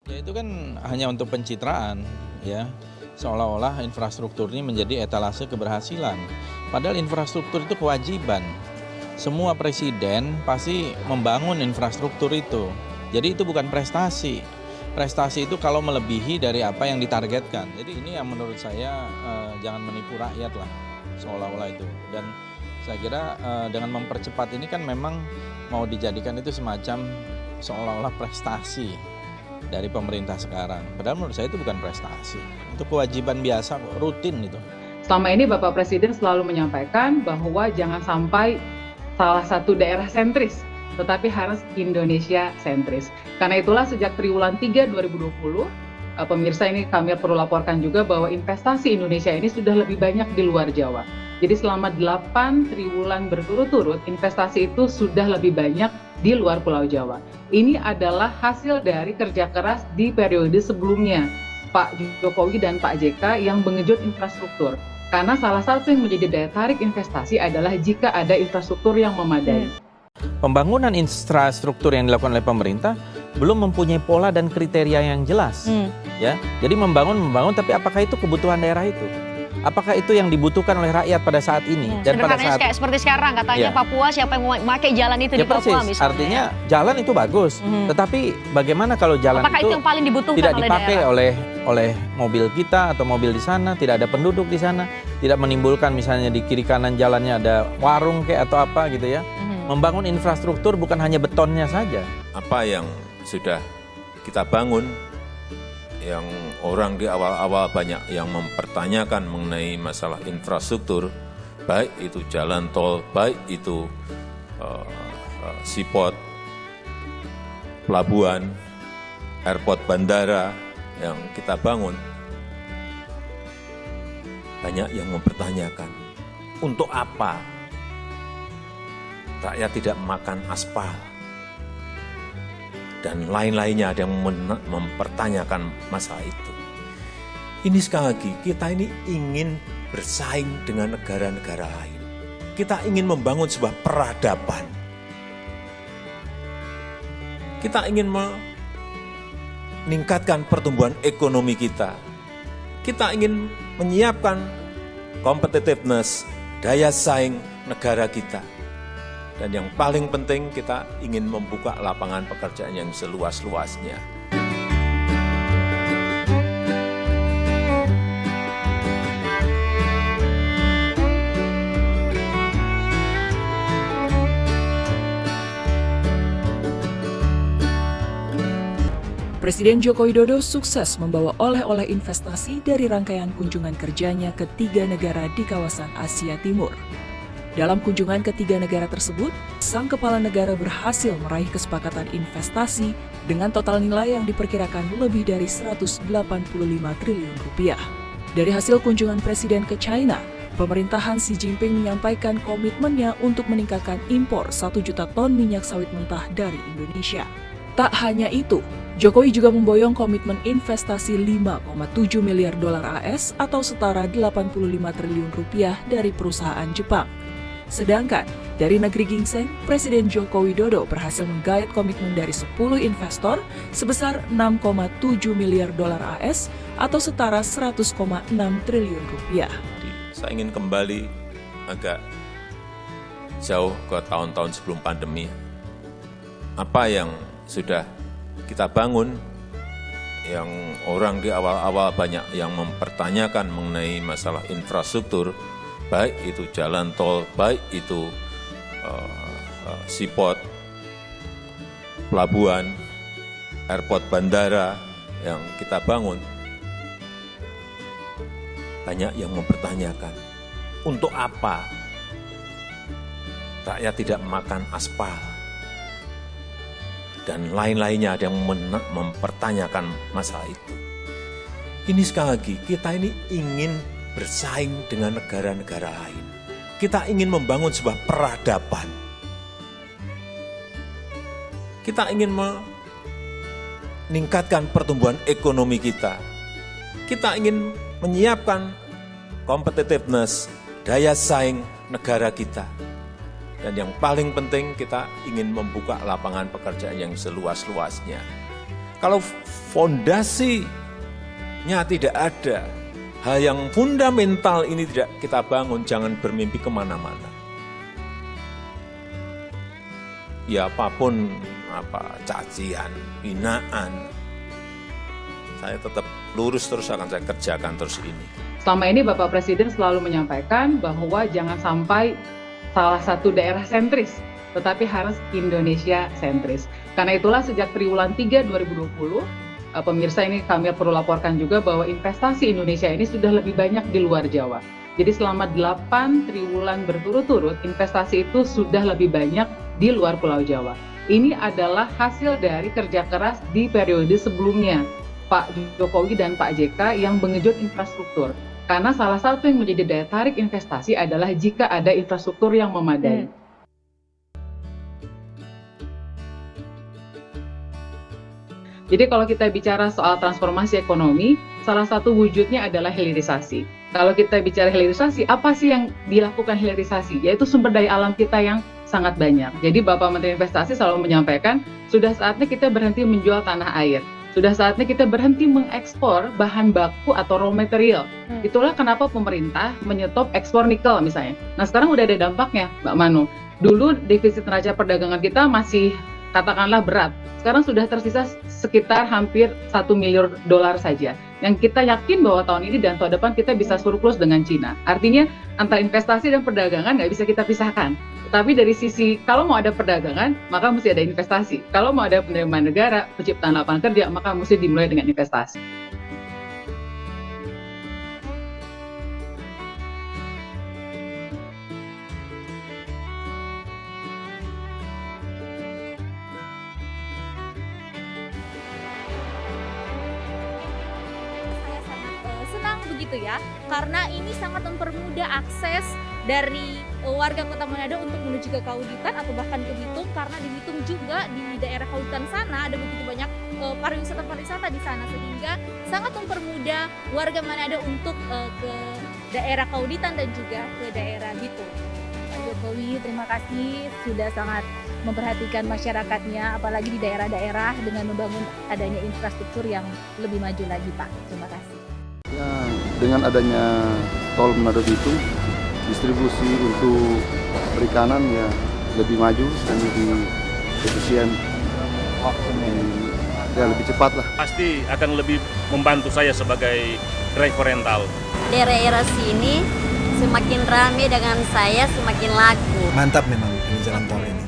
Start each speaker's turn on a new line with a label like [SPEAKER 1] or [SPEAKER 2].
[SPEAKER 1] Ya itu kan hanya untuk pencitraan, ya. Seolah-olah infrastruktur ini menjadi etalase keberhasilan. Padahal infrastruktur itu kewajiban. Semua presiden pasti membangun infrastruktur itu. Jadi itu bukan prestasi. Prestasi itu kalau melebihi dari apa yang ditargetkan. Jadi ini yang menurut saya jangan menipu rakyat lah, seolah-olah itu. Dan saya kira dengan mempercepat ini kan memang mau dijadikan itu semacam seolah-olah prestasi dari pemerintah sekarang. Padahal menurut saya itu bukan prestasi. Itu kewajiban biasa, rutin itu.
[SPEAKER 2] Selama ini Bapak Presiden selalu menyampaikan bahwa jangan sampai salah satu daerah sentris, tetapi harus Indonesia sentris. Karena itulah sejak triwulan 3 2020, pemirsa ini kami perlu laporkan juga bahwa investasi Indonesia ini sudah lebih banyak di luar Jawa. Jadi selama 8 triwulan berturut-turut, investasi itu sudah lebih banyak di luar Pulau Jawa. Ini adalah hasil dari kerja keras di periode sebelumnya, Pak Jokowi dan Pak JK yang mengejut infrastruktur. Karena salah satu yang menjadi daya tarik investasi adalah jika ada infrastruktur yang memadai.
[SPEAKER 1] Pembangunan infrastruktur yang dilakukan oleh pemerintah belum mempunyai pola dan kriteria yang jelas. Ya, jadi membangun, tapi apakah itu kebutuhan daerah itu? Apakah itu yang dibutuhkan oleh rakyat pada saat ini?
[SPEAKER 3] Dan pada saat kayak seperti sekarang katanya Papua siapa yang memakai jalan itu di Papua misalnya.
[SPEAKER 1] Artinya jalan itu bagus, tetapi bagaimana kalau jalan
[SPEAKER 3] apakah itu yang paling dibutuhkan
[SPEAKER 1] tidak
[SPEAKER 3] oleh
[SPEAKER 1] dipakai
[SPEAKER 3] daerah?
[SPEAKER 1] oleh mobil kita atau mobil di sana, tidak ada penduduk di sana, tidak menimbulkan misalnya di kiri kanan jalannya ada warung kayak atau apa gitu ya. Membangun infrastruktur bukan hanya betonnya saja.
[SPEAKER 4] Apa yang sudah kita bangun, yang orang di awal-awal banyak yang mempertanyakan mengenai masalah infrastruktur, baik itu jalan tol, baik itu seaport, pelabuhan, airport bandara yang kita bangun, banyak yang mempertanyakan, untuk apa rakyat tidak makan aspal? Dan lain-lainnya ada yang mempertanyakan masalah itu. Ini sekali lagi, kita ini ingin bersaing dengan negara-negara lain. Kita ingin membangun sebuah peradaban. Kita ingin meningkatkan pertumbuhan ekonomi kita. Kita ingin menyiapkan competitiveness, daya saing negara kita. Dan yang paling penting kita ingin membuka lapangan pekerjaan yang seluas-luasnya.
[SPEAKER 5] Presiden Joko Widodo sukses membawa oleh-oleh investasi dari rangkaian kunjungan kerjanya ke 3 negara di kawasan Asia Timur. Dalam kunjungan ke 3 negara tersebut, sang kepala negara berhasil meraih kesepakatan investasi dengan total nilai yang diperkirakan lebih dari 185 triliun rupiah. Dari hasil kunjungan Presiden ke China, pemerintahan Xi Jinping menyampaikan komitmennya untuk meningkatkan impor 1 juta ton minyak sawit mentah dari Indonesia. Tak hanya itu, Jokowi juga memboyong komitmen investasi 5,7 miliar dolar AS atau setara 85 triliun rupiah dari perusahaan Jepang. Sedangkan dari negeri gingseng, Presiden Joko Widodo berhasil menggait komitmen dari 10 investor sebesar 6,7 miliar dolar AS atau setara 100,6 triliun rupiah.
[SPEAKER 4] Saya ingin kembali agak jauh ke tahun-tahun sebelum pandemi. Apa yang sudah kita bangun, yang orang di awal-awal banyak yang mempertanyakan mengenai masalah infrastruktur, baik itu jalan tol, baik itu seaport, pelabuhan, airport bandara yang kita bangun, banyak yang mempertanyakan, untuk apa rakyat tidak makan aspal? Dan lain-lainnya ada yang mempertanyakan masalah itu. Ini sekali lagi, kita ini ingin bersaing dengan negara-negara lain. Kita ingin membangun sebuah peradaban. Kita ingin meningkatkan pertumbuhan ekonomi kita. Kita ingin menyiapkan competitiveness, daya saing negara kita. Dan yang paling penting kita ingin membuka lapangan pekerjaan yang seluas-luasnya. Kalau fondasinya tidak ada, hal yang fundamental ini tidak kita bangun, jangan bermimpi kemana-mana. Ya apapun, cacian, hinaan, saya tetap lurus terus akan saya kerjakan terus ini.
[SPEAKER 2] Selama ini Bapak Presiden selalu menyampaikan bahwa jangan sampai salah satu daerah sentris, tetapi harus Indonesia sentris. Karena itulah sejak triwulan 3 2020, pemirsa ini kami perlu laporkan juga bahwa investasi Indonesia ini sudah lebih banyak di luar Jawa. Jadi selama 8 triwulan berturut-turut, investasi itu sudah lebih banyak di luar Pulau Jawa. Ini adalah hasil dari kerja keras di periode sebelumnya, Pak Jokowi dan Pak JK yang mengejut infrastruktur. Karena salah satu yang menjadi daya tarik investasi adalah jika ada infrastruktur yang memadai. Jadi kalau kita bicara soal transformasi ekonomi, salah satu wujudnya adalah hilirisasi. Kalau kita bicara hilirisasi, apa sih yang dilakukan hilirisasi? Yaitu sumber daya alam kita yang sangat banyak. Jadi Bapak Menteri Investasi selalu menyampaikan, sudah saatnya kita berhenti menjual tanah air. Sudah saatnya kita berhenti mengekspor bahan baku atau raw material. Itulah kenapa pemerintah menyetop ekspor nikel misalnya. Nah sekarang udah ada dampaknya, Mbak Manu. Dulu defisit neraca perdagangan kita masih katakanlah berat. Sekarang sudah tersisa sekitar hampir $1 miliar saja. Yang kita yakin bahwa tahun ini dan tahun depan kita bisa surplus dengan Cina. Artinya antara investasi dan perdagangan nggak bisa kita pisahkan. Tapi dari sisi kalau mau ada perdagangan, maka mesti ada investasi. Kalau mau ada penerimaan negara, penciptaan lapangan kerja, maka mesti dimulai dengan investasi.
[SPEAKER 6] Senang begitu ya, karena ini sangat mempermudah akses dari warga Kota Manado untuk menuju ke Kauditan atau bahkan ke Bitung, karena di Bitung juga di daerah Kauditan sana ada begitu banyak pariwisata di sana, sehingga sangat mempermudah warga Manado untuk ke daerah Kauditan dan juga ke daerah Bitung.
[SPEAKER 7] Pak Jokowi, terima kasih sudah sangat memperhatikan masyarakatnya, apalagi di daerah-daerah dengan membangun adanya infrastruktur yang lebih maju lagi, Pak. Terima kasih.
[SPEAKER 8] Ya, dengan adanya tol Manado Bitung, distribusi untuk perikanan ya lebih maju dan lebih efisien, ya lebih cepat lah.
[SPEAKER 9] Pasti akan lebih membantu saya sebagai driver rental.
[SPEAKER 10] Daerah sini semakin ramai dengan saya semakin laku.
[SPEAKER 11] Mantap memang ini jalan tol ini.